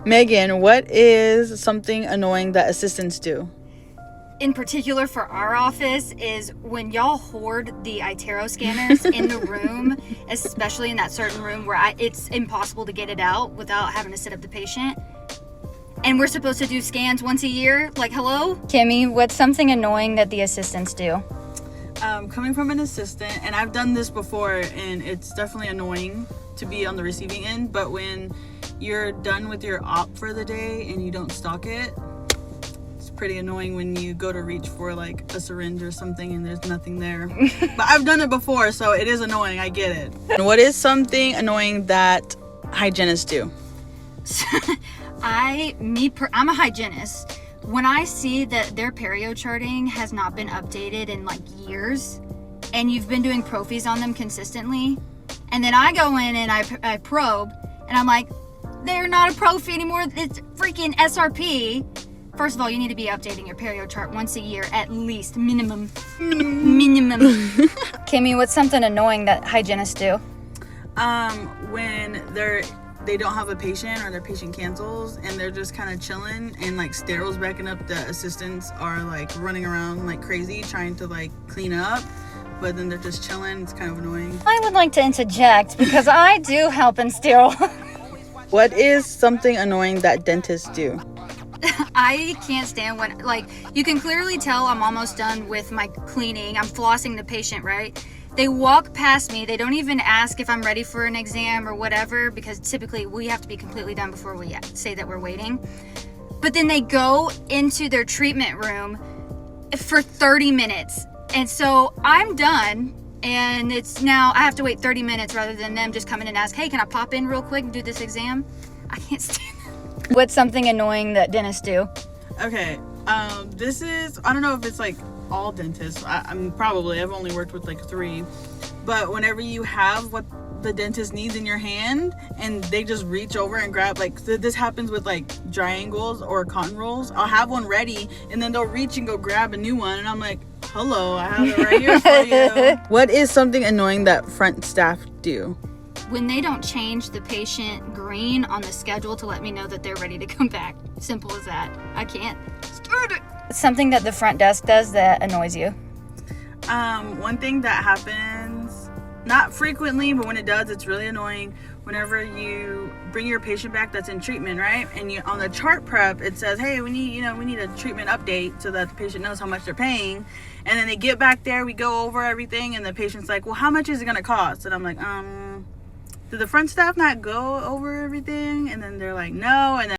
Megan, what is something annoying that assistants do? In particular for our office is when y'all hoard the iTero scanners in the room, especially in that certain room where it's impossible to get it out without having to sit up the patient. And we're supposed to do scans once a year. Like, hello? Kimmy, what's something annoying that the assistants do? Coming from an assistant, and I've done this before, and it's definitely annoying to be on the receiving end, but when you're done with your op for the day and you don't stock it, it's pretty annoying when you go to reach for like a syringe or something and there's nothing there. But I've done it before, so it is annoying. I get it. And what is something annoying that hygienists do? I'm a hygienist. When I see that their perio charting has not been updated in like years, and you've been doing prophies on them consistently, and then I go in and I probe, and I'm like, they're not a prophy anymore, it's freaking SRP. First of all, you need to be updating your perio chart once a year at least, minimum. Kimmy, what's something annoying that hygienists do? When they don't have a patient or their patient cancels and they're just kind of chilling and like steril's backing up, the assistants are like running around like crazy trying to like clean up, but then they're just chilling. It's kind of annoying. I would like to interject because I do help in sterile. What is something annoying that dentists do? I can't stand when, like, you can clearly tell I'm almost done with my cleaning. I'm flossing the patient, right? They walk past me. They don't even ask if I'm ready for an exam or whatever, because typically we have to be completely done before we say that we're waiting. But then they go into their treatment room for 30 minutes. And so I'm done, and it's now I have to wait 30 minutes rather than them just coming and ask, hey, can I pop in real quick and do this exam? I can't stand that. What's something annoying that dentists do? Okay, this is, I don't know if it's like all dentists. I've only worked with like 3, but whenever you have what the dentist needs in your hand and they just reach over and grab, like this happens with like dry angles or cotton rolls. I'll have one ready and then they'll reach and go grab a new one, and I'm like, hello, I have it right here for you. What is something annoying that front staff do? When they don't change the patient green on the schedule to let me know that they're ready to come back. Simple as that. I can't stand it. Something that the front desk does that annoys you? One thing that happens, not frequently, but when it does, it's really annoying. Whenever you bring your patient back that's in treatment, right? And you on the chart prep, it says, hey, we need a treatment update so that the patient knows how much they're paying. And then they get back there, we go over everything, and the patient's like, well, how much is it gonna cost? And I'm like, did the front staff not go over everything? And then they're like, no. And then